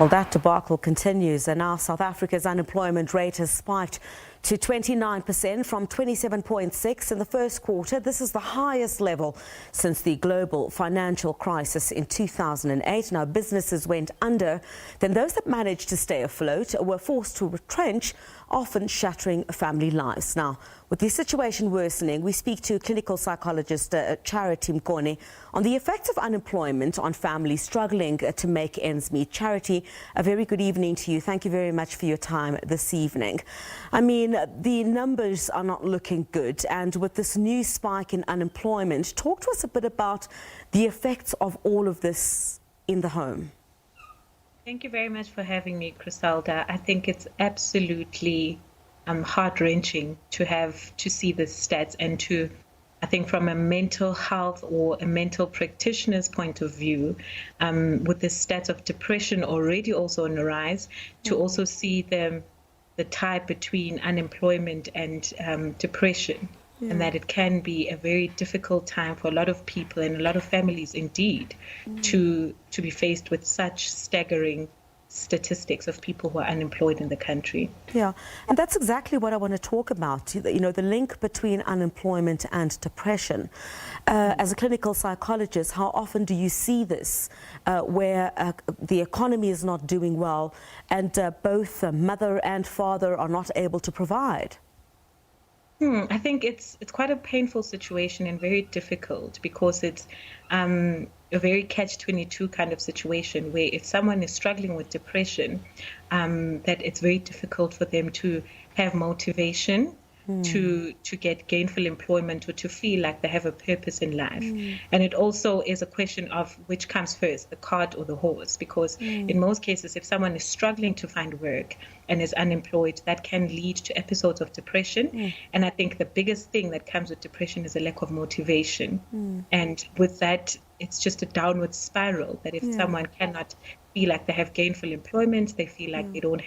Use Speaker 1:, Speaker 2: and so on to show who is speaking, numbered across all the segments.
Speaker 1: Well, that debacle continues, and now South Africa's unemployment rate has spiked to 29% from 27.6 in the first quarter. This is the highest level since the global financial crisis in 2008. Now, businesses went under. Then those that managed to stay afloat were forced to retrench, often shattering family lives. Now, with the situation worsening, we speak to clinical psychologist Charity Mkone on the effects of unemployment on families struggling to make ends meet. Charity, a very good evening to you. Thank you very much for your time this evening. I mean, the numbers are not looking good, and with this new spike in unemployment, talk to us a bit about the effects of all of this in the home.
Speaker 2: Thank you very much for having me, Criselda. I think it's absolutely heart-wrenching to see the stats, and I think from a mental health or a mental practitioner's point of view, with the stats of depression already also on the rise, to also see the tie between unemployment and depression, and that it can be a very difficult time for a lot of people and a lot of families indeed to be faced with such staggering statistics of people who are unemployed in the country.
Speaker 1: Yeah, and that's exactly what I want to talk about, you know, the link between unemployment and depression. As a clinical psychologist, how often do you see this, where the economy is not doing well and both mother and father are not able to provide?
Speaker 2: I think it's quite a painful situation and very difficult, because it's a very catch-22 kind of situation, where if someone is struggling with depression, that it's very difficult for them to have motivation to get gainful employment or to feel like they have a purpose in life. And it also is a question of which comes first, the cart or the horse, because in most cases, if someone is struggling to find work and is unemployed, that can lead to episodes of depression. And I think the biggest thing that comes with depression is a lack of motivation. And with that, it's just a downward spiral, that if someone cannot feel like they have gainful employment, they feel like they don't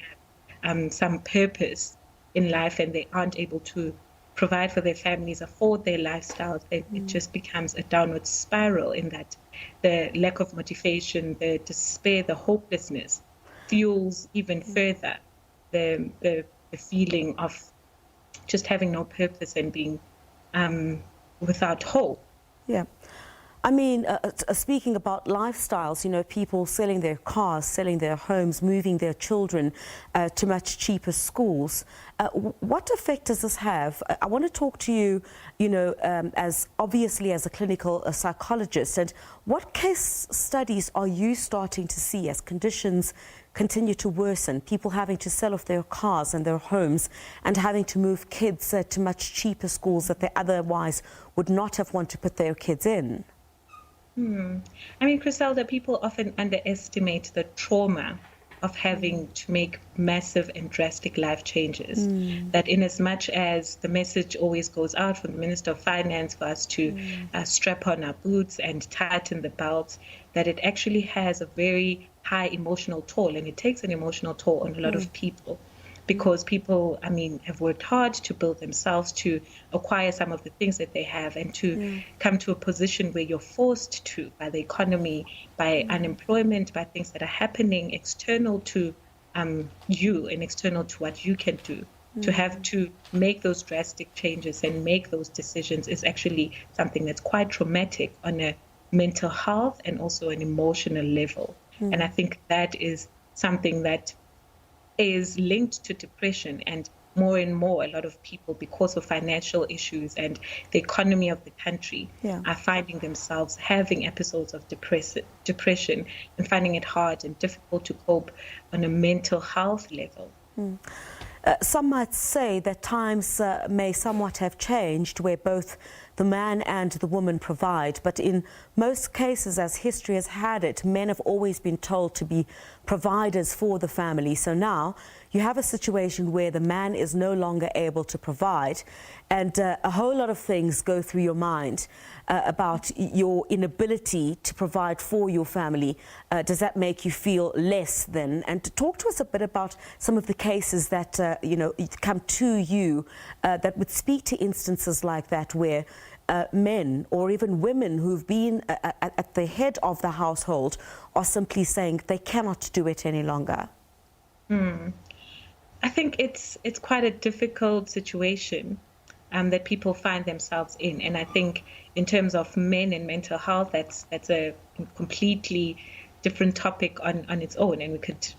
Speaker 2: have some purpose in life, and they aren't able to provide for their families, afford their lifestyles, it just becomes a downward spiral, in that the lack of motivation, the despair, the hopelessness fuels even further the feeling of just having no purpose and being without hope.
Speaker 1: Yeah. I mean, speaking about lifestyles, you know, people selling their cars, selling their homes, moving their children to much cheaper schools. What effect does this have? I want to talk to you, you know, as obviously as a clinical psychologist, and what case studies are you starting to see as conditions continue to worsen, people having to sell off their cars and their homes and having to move kids to much cheaper schools that they otherwise would not have wanted to put their kids in?
Speaker 2: I mean, Criselda, people often underestimate the trauma of having to make massive and drastic life changes. That in as much as the message always goes out from the Minister of Finance for us to strap on our boots and tighten the belts, that it actually has a very high emotional toll, and it takes an emotional toll on a lot of people. Because people, I mean, have worked hard to build themselves, to acquire some of the things that they have, and to come to a position where you're forced to, by the economy, by unemployment, by things that are happening external to you and external to what you can do. To have to make those drastic changes and make those decisions is actually something that's quite traumatic on a mental health and also an emotional level. And I think that is something that is linked to depression, and more and more a lot of people, because of financial issues and the economy of the country, are finding themselves having episodes of depression and finding it hard and difficult to cope on a mental health level.
Speaker 1: Some might say that times may somewhat have changed, where both the man and the woman provide, but in most cases, as history has had it, men have always been told to be providers for the family. So now you have a situation where the man is no longer able to provide, and a whole lot of things go through your mind about your inability to provide for your family. Does that make you feel less than? And to talk to us a bit about some of the cases that you know, come to you that would speak to instances like that, where men or even women who've been at the head of the household are simply saying they cannot do it any longer?
Speaker 2: I think it's quite a difficult situation that people find themselves in, and I think in terms of men and mental health, that's a completely different topic on its own, and we could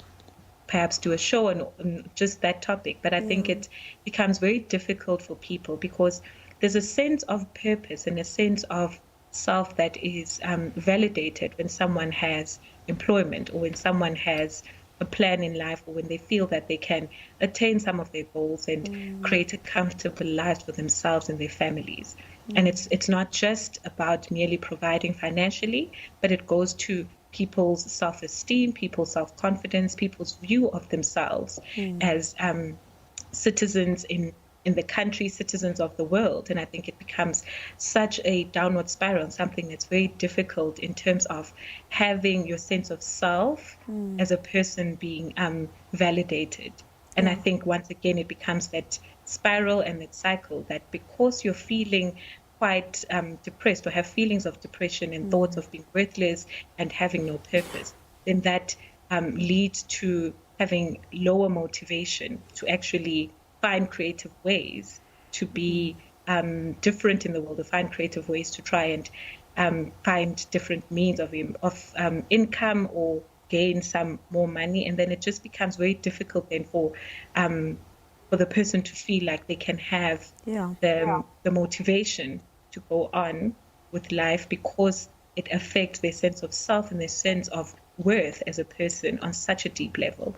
Speaker 2: perhaps do a show on just that topic. But I think it becomes very difficult for people because there's a sense of purpose and a sense of self that is validated when someone has employment or when someone has a plan in life, or when they feel that they can attain some of their goals and create a comfortable life for themselves and their families. And it's not just about merely providing financially, but it goes to people's self-esteem, people's self-confidence, people's view of themselves as citizens in the country, citizens of the world. And I think it becomes such a downward spiral, something that's very difficult in terms of having your sense of self as a person being validated. And I think once again, it becomes that spiral and that cycle that because you're feeling quite depressed or have feelings of depression and thoughts of being worthless and having no purpose, then that leads to having lower motivation to actually find creative ways to be different in the world, to find creative ways to try and find different means of income or gain some more money. And then it just becomes very difficult then for the person to feel like they can have the motivation to go on with life, because it affects their sense of self and their sense of worth as a person on such a deep level.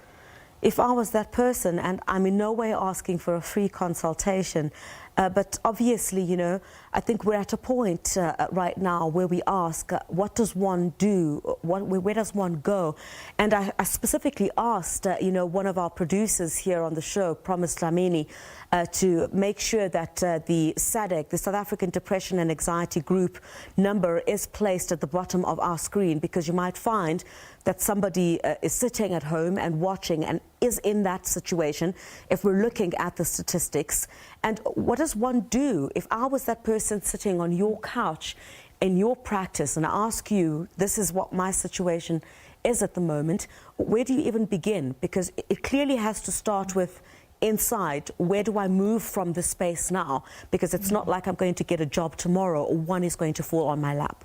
Speaker 1: If I was that person, and I'm in no way asking for a free consultation, but obviously, you know, I think we're at a point right now where we ask, what does one do? Where does one go? And I specifically asked, you know, one of our producers here on the show, Promise Dlamini, to make sure that the SADC, the South African Depression and Anxiety Group number, is placed at the bottom of our screen, because you might find that somebody is sitting at home and watching and is in that situation if we're looking at the statistics. And what does one do? If I was that person sitting on your couch in your practice and I ask you, this is what my situation is at the moment, where do you even begin? Because it clearly has to start with inside. Where do I move from this space now? Because it's not like I'm going to get a job tomorrow or one is going to fall on my lap.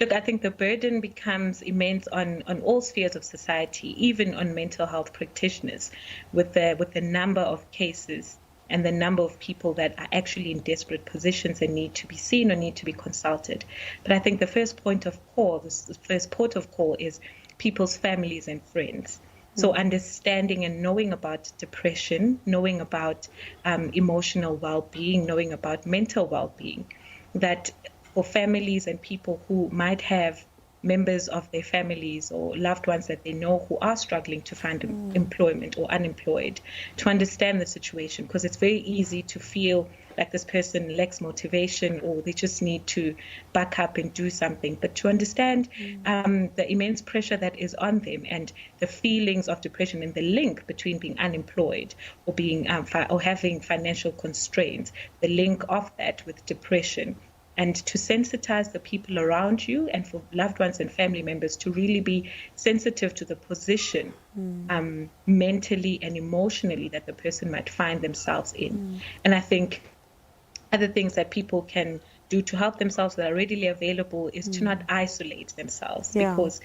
Speaker 2: Look, I think the burden becomes immense on all spheres of society, even on mental health practitioners, with the number of cases and the number of people that are actually in desperate positions and need to be seen or need to be consulted. But I think the first point of call, the first port of call, is people's families and friends. So understanding and knowing about depression, knowing about emotional well-being, knowing about mental well-being, that for families and people who might have members of their families or loved ones that they know who are struggling to find employment or unemployed, to understand the situation, because it's very easy to feel like this person lacks motivation or they just need to back up and do something. But to understand the immense pressure that is on them and the feelings of depression and the link between being unemployed or being or having financial constraints, the link of that with depression, and to sensitize the people around you and for loved ones and family members to really be sensitive to the position mentally and emotionally that the person might find themselves in. And I think other things that people can do to help themselves that are readily available is to not isolate themselves, because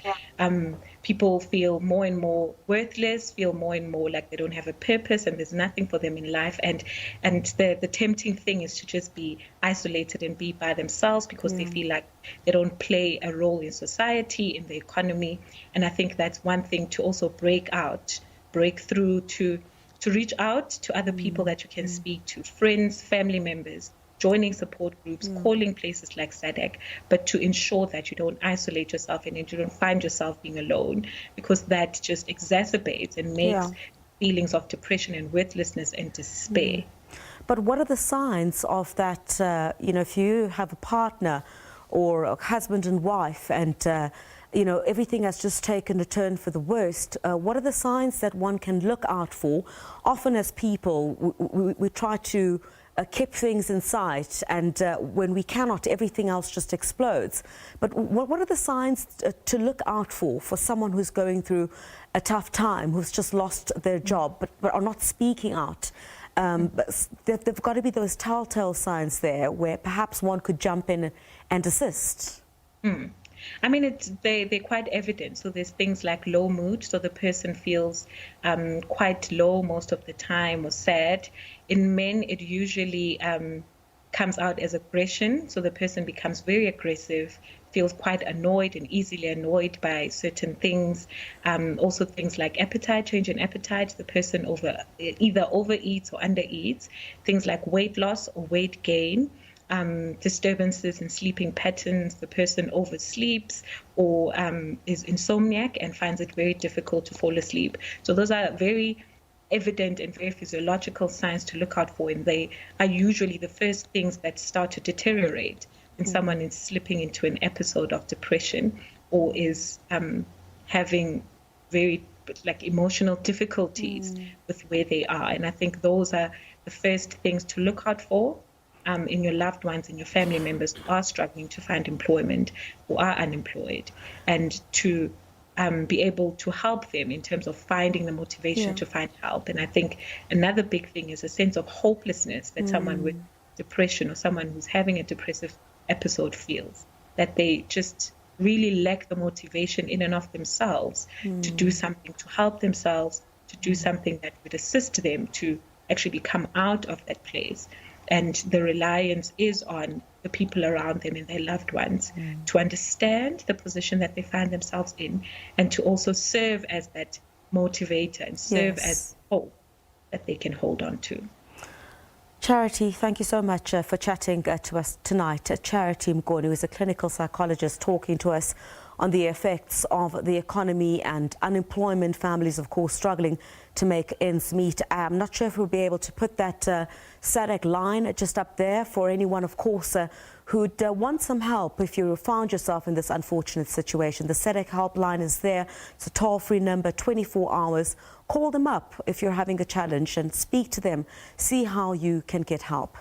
Speaker 2: people feel more and more worthless, feel more and more like they don't have a purpose and there's nothing for them in life. And the tempting thing is to just be isolated and be by themselves, because they feel like they don't play a role in society, in the economy. And I think that's one thing to also break through, to reach out to other people that you can speak to, friends, family members, joining support groups, calling places like SADC, but to ensure that you don't isolate yourself and you don't find yourself being alone, because that just exacerbates and makes feelings of depression and worthlessness and despair.
Speaker 1: But what are the signs of that, you know, if you have a partner or a husband and wife and, you know, everything has just taken a turn for the worst, what are the signs that one can look out for? Often as people, we try to kept things in sight, and when we cannot, everything else just explodes. But what are the signs to look out for someone who's going through a tough time, who's just lost their job, but are not speaking out? But there've got to be those telltale signs there where perhaps one could jump in and assist.
Speaker 2: I mean, they're quite evident. So there's things like low mood. So the person feels quite low most of the time, or sad. In men, it usually comes out as aggression. So the person becomes very aggressive, feels quite annoyed and easily annoyed by certain things. Also things like appetite, change in appetite. The person either overeats or undereats. Things like weight loss or weight gain. Disturbances in sleeping patterns. The person oversleeps or is insomniac and finds it very difficult to fall asleep. So those are very evident and very physiological signs to look out for, and they are usually the first things that start to deteriorate when someone is slipping into an episode of depression or is having very emotional difficulties with where they are. And I think those are the first things to look out for in your loved ones, in your family members who are struggling to find employment, who are unemployed, and to be able to help them in terms of finding the motivation to find help. And I think another big thing is a sense of hopelessness that someone with depression or someone who's having a depressive episode feels, that they just really lack the motivation in and of themselves to do something to help themselves, to do something that would assist them to actually come out of that place. And the reliance is on the people around them and their loved ones to understand the position that they find themselves in, and to also serve as that motivator and serve as hope that they can hold on to.
Speaker 1: Charity, thank you so much for chatting to us tonight. Charity Mkone, who is a clinical psychologist, talking to us on the effects of the economy and unemployment, families, of course, struggling to make ends meet. I'm not sure if we'll be able to put that SADC line just up there for anyone, of course, who'd want some help if you found yourself in this unfortunate situation. The SADC helpline is there. It's a toll-free number, 24 hours. Call them up if you're having a challenge and speak to them. See how you can get help.